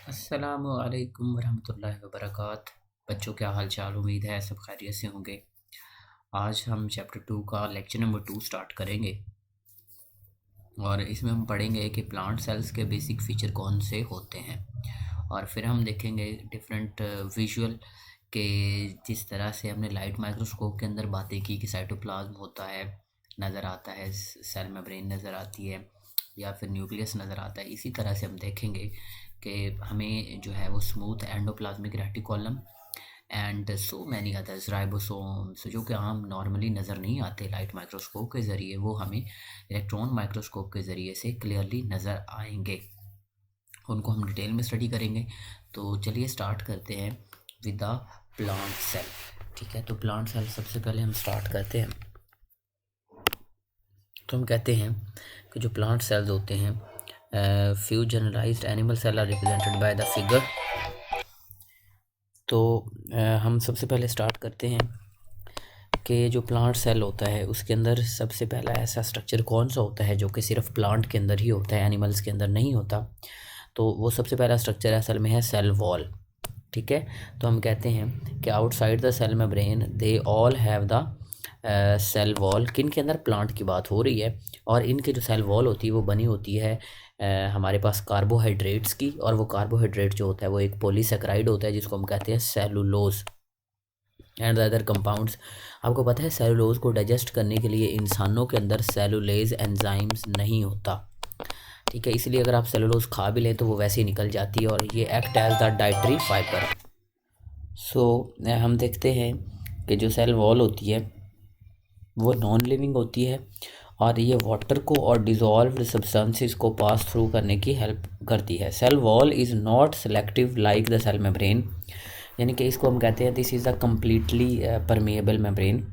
अस्सलामु अलैकुम वरहमतुल्लाहि वबरकात। बच्चों, क्या हाल चाल? उम्मीद है सब खैरियत से होंगे। आज हम चैप्टर 2 का लेक्चर नंबर 2 स्टार्ट करेंगे और इसमें हम पढ़ेंगे कि प्लांट सेल्स के बेसिक फीचर कौन से होते हैं। और फिर हम देखेंगे डिफरेंट विजुअल के जिस तरह से हमने लाइट माइक्रोस्कोप के अंदर बातें की कि साइटोप्लाज्म होता है, नज़र आता है, सेल मेम्ब्रेन नज़र आती है या फिर न्यूक्लियस नज़र आता है। इसी तरह से हम देखेंगे कि हमें जो है वो smooth endoplasmic reticulum and so many others ribosomes जो कि आम नॉर्मली नज़र नहीं आते लाइट माइक्रोस्कोप के ज़रिए, वो हमें इलेक्ट्रॉन माइक्रोस्कोप के ज़रिए से क्लियरली नज़र आएंगे। उनको हम डिटेल में स्टडी करेंगे। तो चलिए स्टार्ट करते हैं विद द प्लांट सेल। ठीक है, तो प्लांट सेल सबसे पहले हम स्टार्ट करते हैं। तो हम कहते हैं कि जो प्लांट सेल्स होते हैं, few generalized animal cell are represented by the figure. तो हम सबसे पहले स्टार्ट करते हैं कि जो प्लांट सेल होता है उसके अंदर सबसे पहला ऐसा स्ट्रक्चर कौन सा होता है जो कि सिर्फ प्लांट के अंदर ही होता है, एनिमल्स के अंदर नहीं होता। तो वो सबसे पहला स्ट्रक्चर असल में है सेल वॉल। ठीक है, तो हम कहते हैं कि outside the cell membrane they all have the cell wall. किन के अंदर? प्लांट की बात हो रही है। और इनके जो सेल वॉल होती है वो बनी होती है हमारे पास कार्बोहाइड्रेट्स की। और वो कार्बोहाइड्रेट जो होता है वो एक पॉलीसेकेराइड होता है जिसको हम कहते हैं cellulose and the other compounds. आपको पता है सेलुलोज को डाइजेस्ट करने के लिए इंसानों के अंदर सेलुलेज एंजाइम्स नहीं होता। ठीक है, इसलिए अगर आप सेलुलोज खा भी लें तो वो वैसे ही निकल जाती है और ये act as the dietary fibre. हम देखते हैं कि जो सेल वॉल होती है वो नॉन लिविंग होती है और ये वाटर को और डिज़ोल्व्ड सब्सटेंसेस को पास थ्रू करने की हेल्प करती है। Cell wall is not selective like the cell membrane, यानी कि इसको हम कहते हैं this is a completely permeable membrane.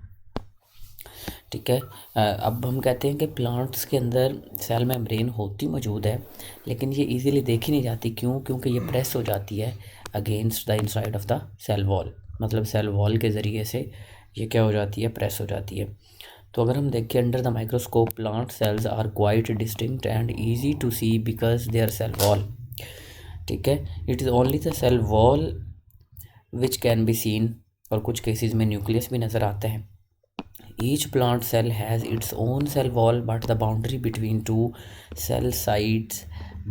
ठीक है, अब हम कहते हैं कि प्लांट्स के अंदर सेल मेम्ब्रेन होती मौजूद है लेकिन ये इजीली देखी नहीं जाती। क्यों? क्योंकि ये प्रेस हो जाती है against the inside of the cell wall. मतलब सेल वॉल के ज़रिए से ये क्या हो जाती है? प्रेस हो जाती है। तो अगर हम देखें under the microscope plant cells are quite distinct and easy to see because they are cell wall. ठीक है, it is only the cell wall which can be seen. और कुछ केसेस में न्यूक्लियस भी नज़र आता है। Each plant cell has its own cell wall, but the boundary between two cell sides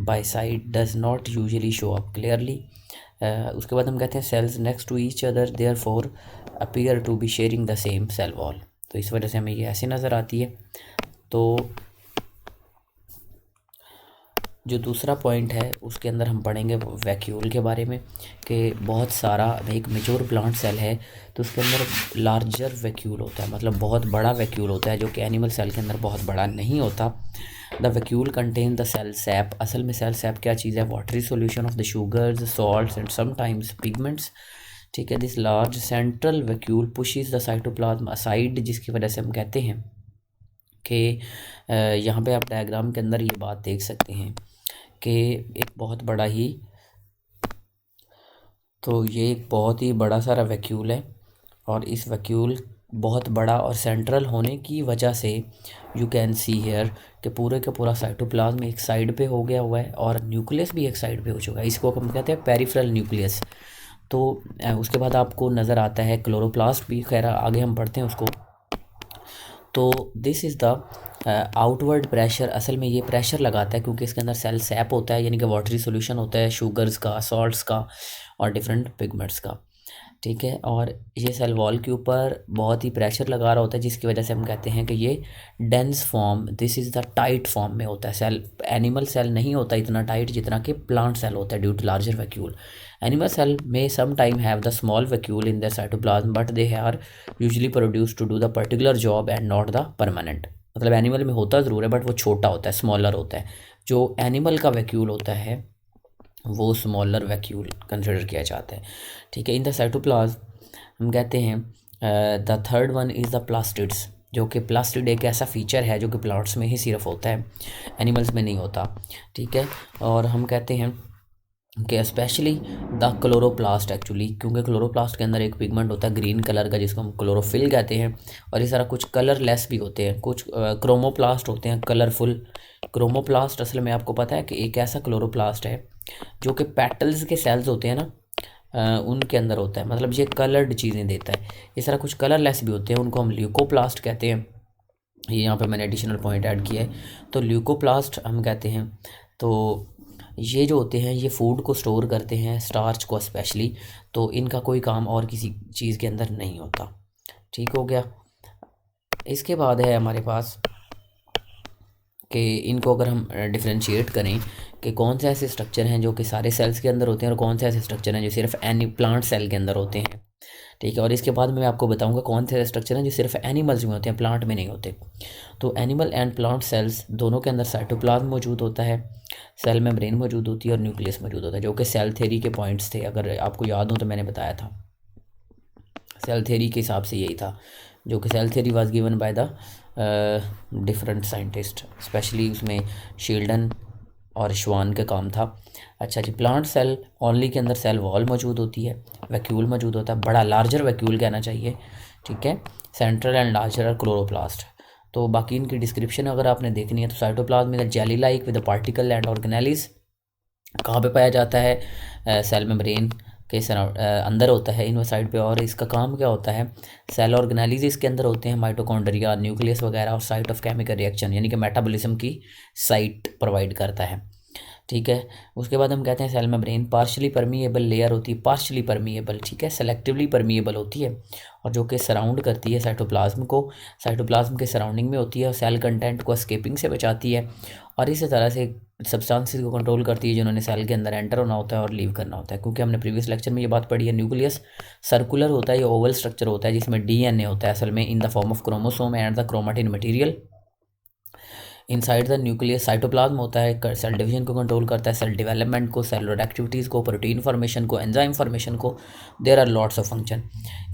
by side does not usually show up clearly. उसके बाद हम कहते हैं cells next to each other therefore appear to be sharing the same cell wall। तो इस वजह से हमें ये ऐसे नज़र आती है। तो जो दूसरा पॉइंट है उसके अंदर हम पढ़ेंगे वैक्यूल के बारे में कि बहुत सारा एक मेच्योर प्लांट सेल है तो उसके अंदर लार्जर वैक्यूल होता है, मतलब बहुत बड़ा वैक्यूल होता है जो कि एनिमल सेल के अंदर बहुत बड़ा नहीं होता। The vacuole contain the cell sap. असल में सेल सैप क्या चीज़ है? Watery solution of the sugars, salts and sometimes pigments. ठीक है, this large central vacuole pushes the cytoplasm aside, जिसकी वजह से हम कहते हैं कि यहाँ पे आप डायग्राम के अंदर ये बात देख सकते हैं कि एक बहुत बड़ा ही, तो ये एक बहुत ही बड़ा सारा वैक्यूल है और इस वैक्यूल बहुत बड़ा और सेंट्रल होने की वजह से यू कैन सी हेयर कि पूरे का पूरा साइटोप्लाज्म एक साइड पे हो गया हुआ है और न्यूक्लियस भी एक साइड पे हो चुका है। इसको हम कहते हैं पेरिफेरल न्यूक्लियस। तो उसके बाद आपको नज़र आता है क्लोरोप्लास्ट भी, खैर आगे हम पढ़ते हैं उसको। तो this is the outward pressure. असल में ये प्रेशर लगाता है क्योंकि इसके अंदर सेल सैप होता है, यानी कि वाटरी सॉल्यूशन होता है शुगर्स का, सॉल्ट्स का और डिफरेंट पिगमेंट्स का। ठीक है, और ये सेल वॉल के ऊपर बहुत ही प्रेशर लगा रहा होता है जिसकी वजह से हम कहते हैं कि ये dense form, this is the tight form में होता है। सेल एनिमल सेल नहीं होता इतना टाइट जितना कि प्लांट सेल होता है due to larger vacuole. Animal cell में some time have the small vacuole in their cytoplasm but they are usually produce to do the particular job and not the permanent. मतलब animal में होता ज़रूर है but वो छोटा होता है, स्मॉलर होता है। जो एनिमल का वैक्यूल होता है वो स्मॉलर वैक्यूल कंसिडर किया जाता है। ठीक है, इन द साइटोप्लाज्म हम कहते हैं the third one is the plastids, जो कि प्लास्टिड एक ऐसा फीचर है जो कि प्लांट्स में ही सिर्फ होता है, एनिमल्स में नहीं होता। ठीक है, और हम कहते हैं कि स्पेशली द क्लोरोप्लास्ट एक्चुअली, क्योंकि क्लोरोप्लास्ट के अंदर एक पिगमेंट होता है ग्रीन कलर का जिसको हम क्लोरोफिल कहते हैं। और इस तरह कुछ कलरलेस भी होते हैं, कुछ क्रोमोप्लास्ट होते हैं कलरफुल। क्रोमोप्लास्ट असल में आपको पता है कि एक ऐसा क्लोरोप्लास्ट है जो कि पेटल्स के सेल्स होते हैं ना, उनके अंदर होता है। मतलब ये कलर्ड चीज़ें देता है। इस तरह कुछ कलरलेस भी होते हैं, उनको हम ल्यूकोप्लास्ट कहते हैं। ये यहाँ पे मैंने एडिशनल पॉइंट ऐड किया है। तो ल्यूकोप्लास्ट हम कहते हैं। तो ये जो होते हैं ये फूड को स्टोर करते हैं, स्टार्च को स्पेशली। तो इनका कोई काम और किसी चीज़ के अंदर नहीं होता। ठीक हो गया। इसके बाद है हमारे पास कि इनको अगर हम डिफ्रेंशिएट करें कि कौन से ऐसे स्ट्रक्चर हैं जो कि सारे सेल्स के अंदर होते हैं और कौन से ऐसे स्ट्रक्चर हैं जो सिर्फ एनी प्लांट सेल के अंदर होते हैं। ठीक है। और इसके बाद मैं आपको बताऊंगा कौन से स्ट्रक्चर हैं जो सिर्फ एनिमल्स में होते हैं, प्लांट में नहीं होते। तो एनिमल एंड प्लांट सेल्स दोनों के अंदर साइटोप्लाज्म मौजूद होता है, सेल मेम्ब्रेन मौजूद होती है और न्यूक्लियस मौजूद होता है, जो कि सेल थ्योरी के पॉइंट्स थे। अगर आपको याद हो तो मैंने बताया था, सेल थ्योरी के हिसाब से यही था, जो कि cell theory was given by the different scientist, specially उसमें शील्डन और श्वान का काम था। अच्छा जी, प्लांट सेल ओनली के अंदर सेल वॉल मौजूद होती है, वैक्यूल मौजूद होता है, बड़ा लार्जर वैक्यूल कहना चाहिए। ठीक है। Central and larger chloroplast. तो बाकी इनकी डिस्क्रिप्शन अगर आपने देखनी है तो cytoplasm is jelly like with particle and organelles. कहाँ पे पाया जाता है? सेल मेम्ब्रेन के अंदर होता है, इन साइड पे। और इसका काम क्या होता है? सेल ऑर्गेनेलिस इसके अंदर होते हैं, माइटोकॉन्ड्रिया, न्यूक्लियस वगैरह, और साइट ऑफ केमिकल रिएक्शन यानी कि मेटाबॉलिज्म की साइट प्रोवाइड करता है। ठीक है। उसके बाद हम कहते हैं cell membrane partially permeable layer होती है, पार्शली परमिएबल, ठीक है, सेलेक्टिवली परमिएबल होती है, और जो कि सराउंड करती है साइटोप्लाज्म को, साइटोप्लाज्म के सराउंडिंग में होती है, और सेल कंटेंट को एस्केपिंग से बचाती है, और इसी तरह से सब्सटेंसेस को कंट्रोल करती है जिन्होंने सेल के अंदर एंटर होना होता है और लीव करना होता है। क्योंकि हमने प्रीवियस लेक्चर में ये बात पढ़ी है, न्यूक्लियस सर्कुलर होता है, ये ओवल स्ट्रक्चर होता है जिसमें डीएनए होता है असल में in the form of chromosome and the chromatin material inside the nucleus. Cytoplasm होता है, सेल डिवीजन को कंट्रोल करता है, सेल डेवलपमेंट को, सेलुलर एक्टिविटीज़ को, प्रोटीन फॉर्मेशन को, एंजाइम फॉर्मेशन को। There are lots of function.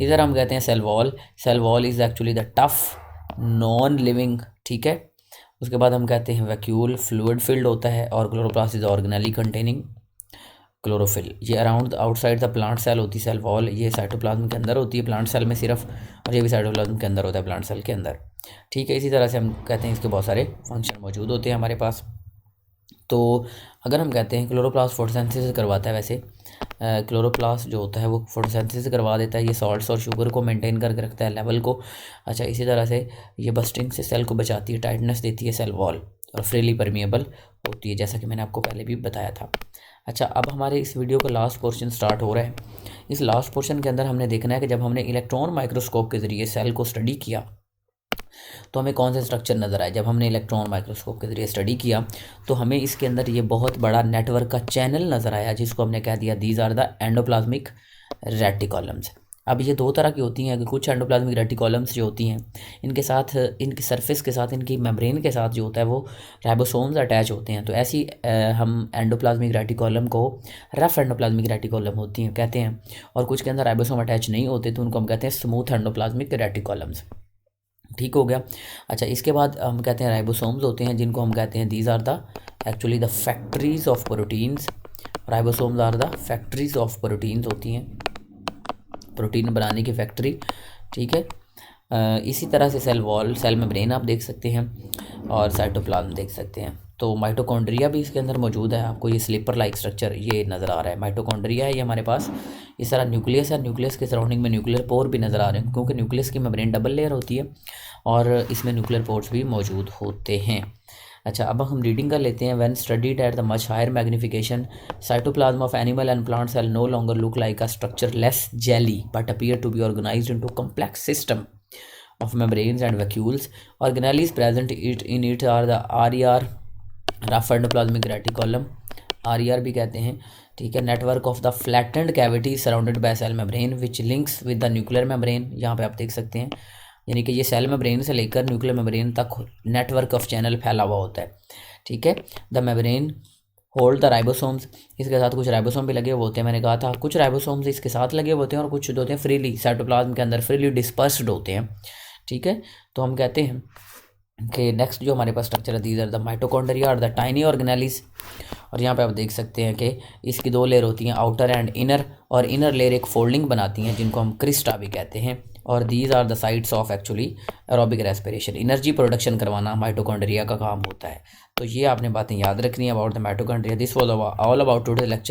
इधर हम कहते हैं cell wall. Cell wall is actually the tough non living. ठीक है। उसके बाद हम कहते हैं वैक्यूल फ्लूइड फिल्ड होता है, और chloroplast is organelle containing chlorophyll. ये around outside the plant cell होती है सेल वॉल, ये साइटोप्लाज्म के अंदर होती है प्लांट सेल में सिर्फ, और ये भी साइटोप्लाज्म के अंदर होता है प्लांट सेल के अंदर। ठीक है। इसी तरह से हम कहते हैं इसके बहुत सारे फंक्शन मौजूद होते हैं हमारे पास। तो अगर हम कहते हैं क्लोरोप्लास्ट फोटोसिंथेसिस करवाता है, वैसे क्लोरोप्लास्ट जो होता है वो फोटोसिंथेसिस करवा देता है, ये सॉल्ट्स और शुगर को मेंटेन करके रखता है लेवल को। अच्छा, इसी तरह से ये बस्टिंग से सेल को बचाती है, टाइटनेस देती है सेल वॉल, और फ्रीली परमिएबल होती है, जैसा कि मैंने आपको पहले भी बताया था। अच्छा, अब हमारे इस वीडियो का लास्ट पोर्शन स्टार्ट हो रहा है। इस लास्ट पोर्शन के अंदर हमने देखना है कि जब हमने इलेक्ट्रॉन माइक्रोस्कोप के ज़रिए सेल को स्टडी किया तो हमें कौन से स्ट्रक्चर नज़र आए। जब हमने इलेक्ट्रॉन माइक्रोस्कोप के ज़रिए स्टडी किया तो हमें इसके अंदर ये बहुत बड़ा नेटवर्क का चैनल नज़र आया, जिसको हमने कह दिया दीज आर द एंडोप्लाज्मिक रेटिकॉलम्स। अब ये दो तरह की होती हैं कि कुछ एंडोप्लाज्मिक रेटिकॉलम्स जो होती हैं इनके साथ, इनकी सरफेस के साथ, इनकी मेम्ब्रेन के साथ जो होता है वो राइबोसोम्स अटैच होते हैं। तो ऐसी हम एंडोप्लाज्मिक रेटिकॉलम को रफ एंडोप्लाज्मिक रेटिकॉलम होती हैं कहते हैं, और कुछ के अंदर राइबोसोम अटैच नहीं होते तो उनको हम कहते हैं स्मूथ एंडोप्लाज्मिक रेटिकॉलम्स। ठीक हो गया। अच्छा, इसके बाद हम कहते हैं राइबोसोम्स होते हैं जिनको हम कहते हैं these are the actually the factories of proteins. Ribosomes are the factories of proteins होती हैं, प्रोटीन बनाने की फैक्ट्री। ठीक है। इसी तरह से सेल वॉल, सेल मेम्ब्रेन आप देख सकते हैं, और साइटोप्लाज्म देख सकते हैं। तो माइटोकॉन्ड्रिया भी इसके अंदर मौजूद है। आपको ये स्लीपर लाइक स्ट्रक्चर ये नज़र आ रहा है, माइटोकॉन्ड्रिया है ये हमारे पास। इस तरह न्यूक्लियस है, न्यूक्लियस के सराउंडिंग में न्यूक्लियर पोर भी नज़र आ रहे हैं, क्योंकि न्यूक्लियस की मेम्ब्रेन डबल लेयर होती है और इसमें न्यूक्लियर पोर्स भी मौजूद होते हैं। अच्छा, अब हम रीडिंग कर लेते हैं। When studied at the much higher magnification cytoplasm of animal and plant cell no longer look like a structureless jelly but appear to be organised into complex system of membranes and vacuoles. Organelles present in it are the RER, rough endoplasmic reticulum, RER भी कहते हैं। ठीक है। Network of the flattened cavity surrounded by cell membrane which links with the nuclear membrane. यहाँ पे आप देख सकते हैं, यानी कि ये सेल मेम्ब्रेन से लेकर न्यूक्लियर मेम्ब्रेन तक नेटवर्क ऑफ चैनल फैला हुआ होता है। ठीक है। The membrane hold the ribosomes, इसके साथ कुछ राइबोसोम भी लगे हुए होते हैं, मैंने कहा था कुछ राइबोसोम्स इसके साथ लगे हुए होते हैं और कुछ जो होते हैं फ्रीली साइटोप्लाज्म के अंदर फ्रीली डिस्पर्स्ड होते हैं। ठीक है। तो हम कहते हैं कि नेक्स्ट जो हमारे पास स्ट्रक्चर है, दीज आर द माइटोकॉन्ड्रिया और द टाइनी ऑर्गेनेलिस। और यहाँ पे आप देख सकते हैं कि इसकी दो लेयर होती हैं, आउटर एंड इनर, और इनर लेयर एक फोल्डिंग बनाती हैं जिनको हम क्रिस्टा भी कहते हैं। और these are the sites of actually aerobic respiration, energy production करवाना माइटोकॉन्ड्रिया का काम होता है। तो ये आपने बातें याद रखनी है about the mitochondria. This was all about today lecture.